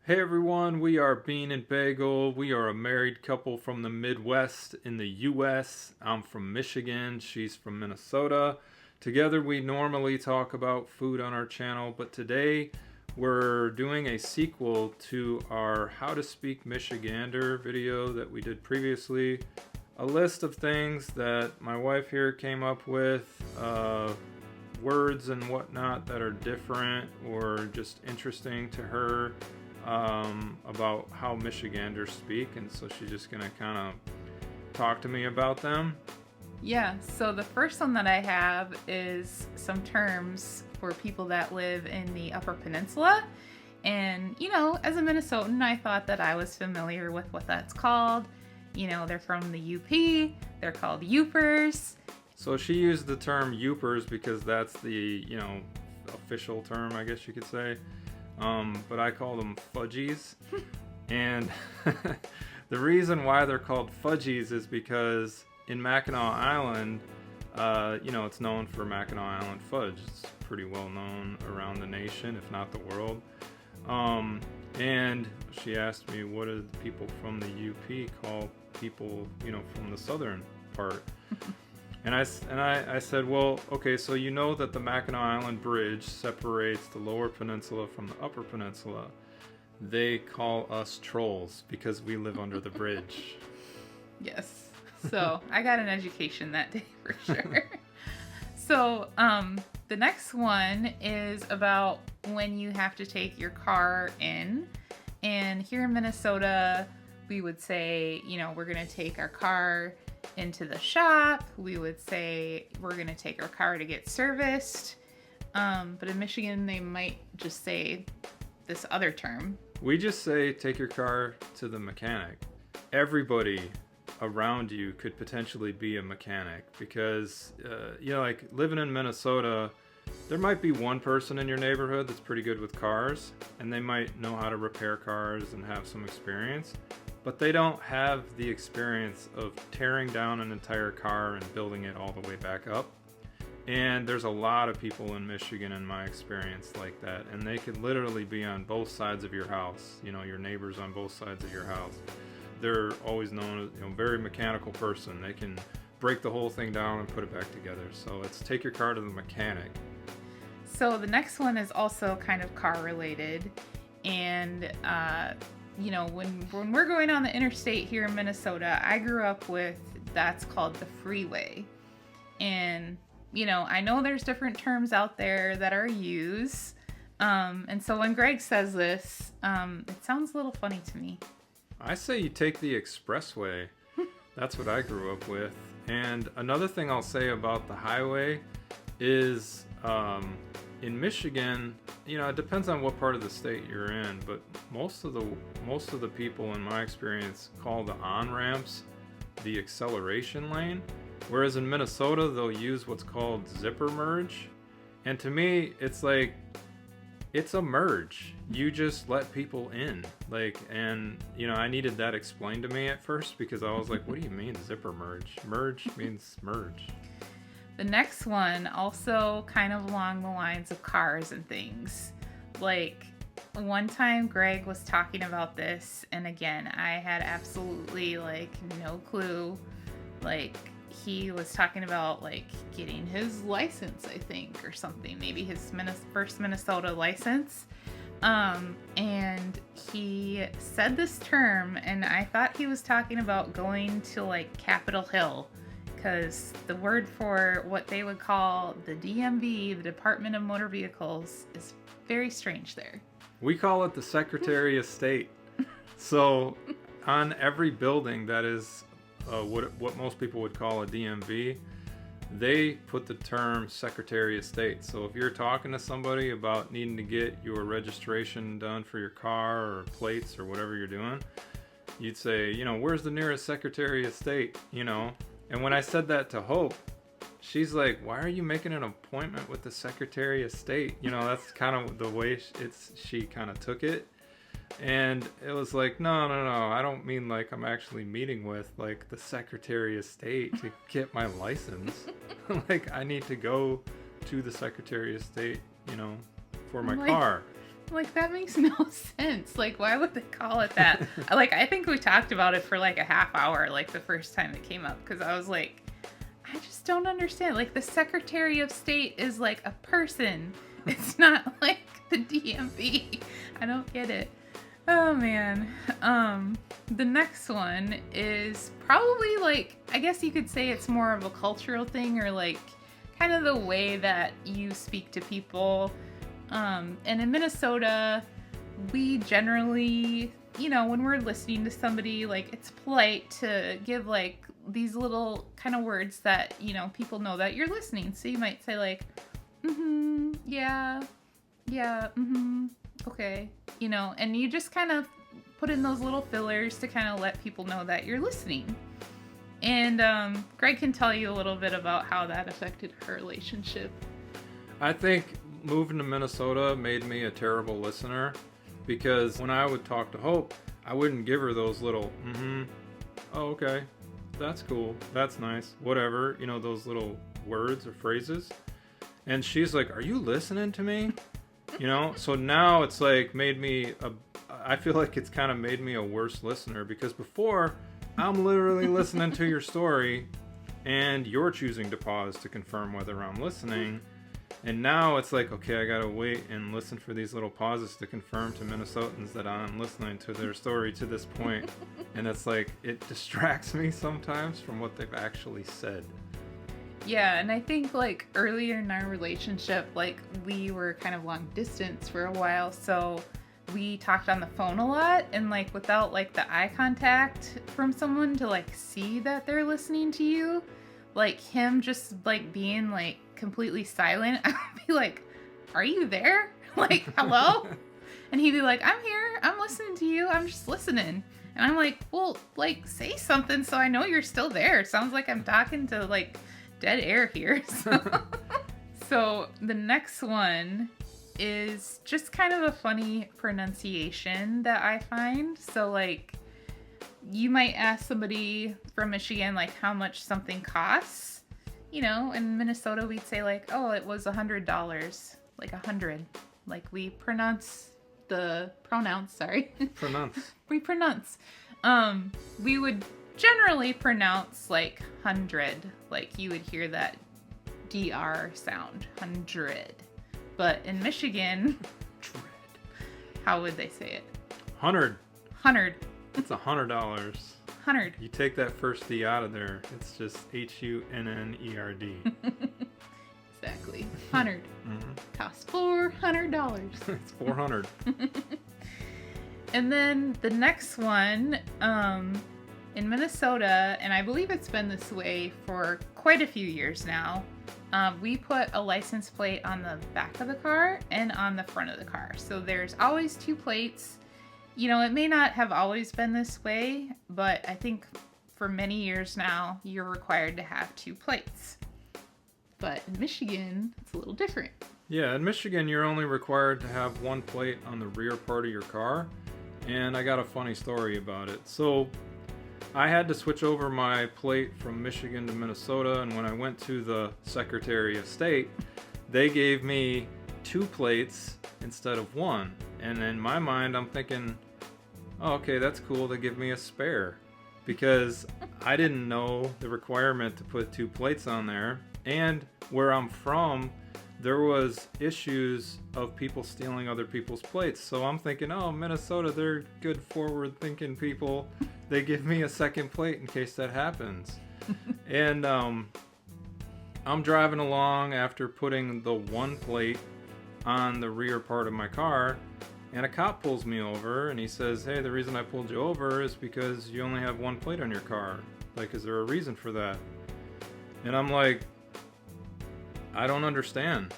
Hey everyone, we are Bean and Bagel. We are a married couple from the Midwest in the US. I'm from Michigan, she's from Minnesota. Together we normally talk about food on our channel, but today we're doing a sequel to our How to Speak Michigander video that we did previously. A list of things that my wife here came up with, words and whatnot that are different or just interesting to her. About how Michiganders speak, and so she's just gonna kind of talk to me about them. Yeah, so the first one that I have is some terms for people that live in the Upper Peninsula. And, as a Minnesotan, I thought that I was familiar with what that's called. They're from the UP, they're called Yoopers. So she used the term Yoopers because that's the, official term, I guess you could say. But I call them fudgies. And the reason why they're called fudgies is because in Mackinac Island, it's known for Mackinac Island fudge. It's pretty well known around the nation, if not the world. And she asked me, what do the people from the UP call people, from the southern part? And I said, well, okay, so you know that the Mackinac Island Bridge separates the lower peninsula from the upper peninsula. They call us trolls because we live under the bridge. Yes. So I got an education that day for sure. So the next one is about when you have to take your car in. And here in Minnesota, we would say, we're going to take our car into the shop. We would say we're going to take our car to get serviced. But in Michigan, they might just say this other term. We just say take your car to the mechanic. Everybody around you could potentially be a mechanic because, like living in Minnesota, there might be one person in your neighborhood that's pretty good with cars, and they might know how to repair cars and have some experience. But they don't have the experience of tearing down an entire car and building it all the way back up. And there's a lot of people in Michigan, in my experience, like that. And they could literally be on both sides of your house, your neighbors on both sides of your house. They're always known as, very mechanical person. They can break the whole thing down and put it back together. So it's take your car to the mechanic. So the next one is also kind of car related. And, when we're going on the interstate here in Minnesota, I grew up with that's called the freeway. And, I know there's different terms out there that are used. And so when Greg says this, it sounds a little funny to me. I say you take the expressway. That's what I grew up with. And another thing I'll say about the highway is in Michigan, it depends on what part of the state you're in, but most of the people in my experience call the on-ramps the acceleration lane, whereas in Minnesota they'll use what's called zipper merge. And to me, it's like it's a merge. You just let people in. I needed that explained to me at first because I was like, what do you mean zipper merge? Merge means merge. The next one, also kind of along the lines of cars and things. Like, one time Greg was talking about this, and again, I had absolutely, no clue. He was talking about, getting his license, I think, or something. Maybe his first Minnesota license. And he said this term, and I thought he was talking about going to, Capitol Hill. Because the word for what they would call the DMV, the Department of Motor Vehicles, is very strange there. We call it the Secretary of State. So on every building that is what most people would call a DMV, they put the term Secretary of State. So if you're talking to somebody about needing to get your registration done for your car or plates or whatever you're doing, you'd say, where's the nearest Secretary of State, And when I said that to Hope, she's like, why are you making an appointment with the Secretary of State? That's kind of the way she kind of took it. And it was like, no, I don't mean I'm actually meeting with the Secretary of State to get my license. I need to go to the Secretary of State, for my car. Like, that makes no sense. Like, why would they call it that? Like, I think we talked about it for like a half hour, like the first time it came up, because I was like, I just don't understand. Like, the Secretary of State is like a person. It's not like the DMV. I don't get it. Oh man. The next one is probably like, I guess you could say it's more of a cultural thing, or like kind of the way that you speak to people. And in Minnesota, we generally, you know, when we're listening to somebody, like, it's polite to give like these little kind of words that, you know, people know that you're listening. So you might say like, yeah, okay, you know, and you just kind of put in those little fillers to kind of let people know that you're listening. And Greg can tell you a little bit about how that affected her relationship. I think moving to Minnesota made me a terrible listener, because when I would talk to Hope, I wouldn't give her those little, oh, okay, that's cool, that's nice, whatever, you know, those little words or phrases. And she's like, are you listening to me? You know, so now it's like I feel like it's kind of made me a worse listener, because before I'm literally listening to your story and you're choosing to pause to confirm whether I'm listening. And now it's like, okay, I gotta wait and listen for these little pauses to confirm to Minnesotans that I'm listening to their story to this point. And it's like, it distracts me sometimes from what they've actually said. Yeah, and I think like earlier in our relationship, like we were kind of long distance for a while, so we talked on the phone a lot, and like without like the eye contact from someone to like see that they're listening to you, like him just like being like completely silent, I would be like, are you there? Like, hello? And he'd be like, I'm here, I'm listening to you, I'm just listening. And I'm like, well, like, say something so I know you're still there. It sounds like I'm talking to like dead air here. So the next one is just kind of a funny pronunciation that I find. So like, you might ask somebody from Michigan like how much something costs. You know, in Minnesota we'd say like, oh, it was $100, like 100. Like we pronounce the pronouns, sorry. We pronounce. We would generally pronounce like 100. Like you would hear that DR sound, 100. But in Michigan, how would they say it? 100. 100. It's $100. 100. You take that first D out of there, it's just HUNNERD. Exactly. 100. Costs $400. It's 400. And then the next one, in Minnesota, and I believe it's been this way for quite a few years now, we put a license plate on the back of the car and on the front of the car. So there's always two plates. You know, it may not have always been this way, but I think for many years now, you're required to have two plates. But in Michigan, it's a little different. Yeah, in Michigan, you're only required to have one plate on the rear part of your car. And I got a funny story about it. So I had to switch over my plate from Michigan to Minnesota, and when I went to the Secretary of State, they gave me two plates instead of one. And in my mind, I'm thinking, oh, okay, that's cool. They give me a spare, because I didn't know the requirement to put two plates on there. And where I'm from, there was issues of people stealing other people's plates. So I'm thinking, oh, Minnesota, they're good forward-thinking people. They give me a second plate in case that happens. And I'm driving along after putting the one plate on the rear part of my car, and a cop pulls me over, and he says, hey, the reason I pulled you over is because you only have one plate on your car. Like, is there a reason for that? And I'm like, I don't understand.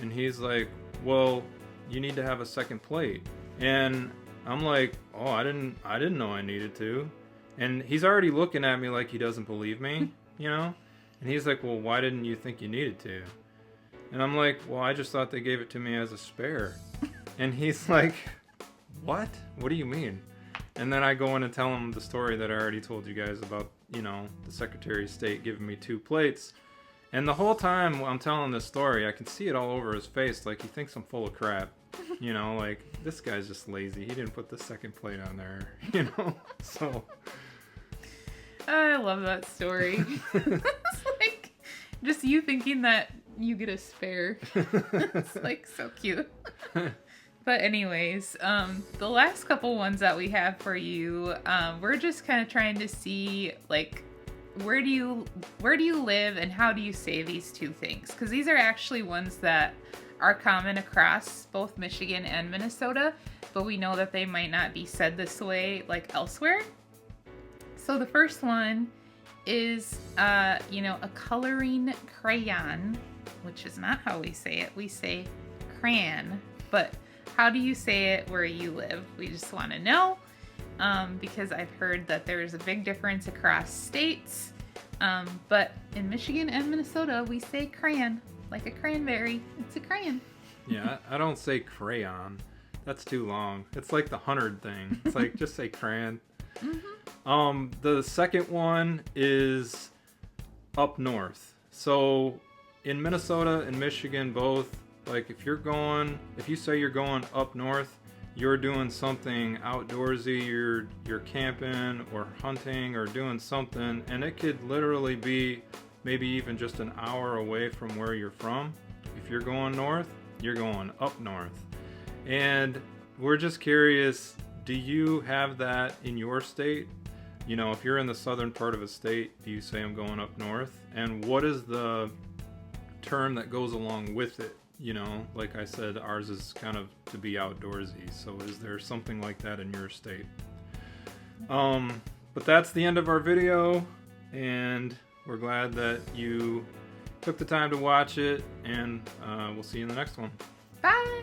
And he's like, well, you need to have a second plate. And I'm like, oh, I didn't know I needed to. And he's already looking at me like he doesn't believe me, you know? And he's like, well, why didn't you think you needed to? And I'm like, well, I just thought they gave it to me as a spare. And he's like, what? What do you mean? And then I go in and tell him the story that I already told you guys about, you know, the Secretary of State giving me two plates. And the whole time I'm telling this story, I can see it all over his face, like he thinks I'm full of crap. You know, like, this guy's just lazy. He didn't put the second plate on there, you know? So. I love that story. It's like just you thinking that you get a spare. It's like so cute. But anyways, the last couple ones that we have for you, we're just kind of trying to see like where do you live and how do you say these two things? Because these are actually ones that are common across both Michigan and Minnesota, but we know that they might not be said this way like elsewhere. So the first one is, a coloring crayon, which is not how we say it. We say crayon, but how do you say it where you live? We just want to know, because I've heard that there's a big difference across states, but in Michigan and Minnesota, we say crayon, like a cranberry. It's a crayon. Yeah, I don't say crayon. That's too long. It's like the 100 thing. It's like, just say crayon. Mm-hmm. The second one is up north. So in Minnesota and Michigan both, like if you say you're going up north, you're doing something outdoorsy, you're camping or hunting or doing something, and it could literally be maybe even just an hour away from where you're from. If you're going north, you're going up north. And we're just curious, do you have that in your state? You know, if you're in the southern part of a state, do you say I'm going up north? And what is the term that goes along with it? You know, like I said, ours is kind of to be outdoorsy. So is there something like that in your state? But that's the end of our video, and we're glad that you took the time to watch it, and we'll see you in the next one. Bye!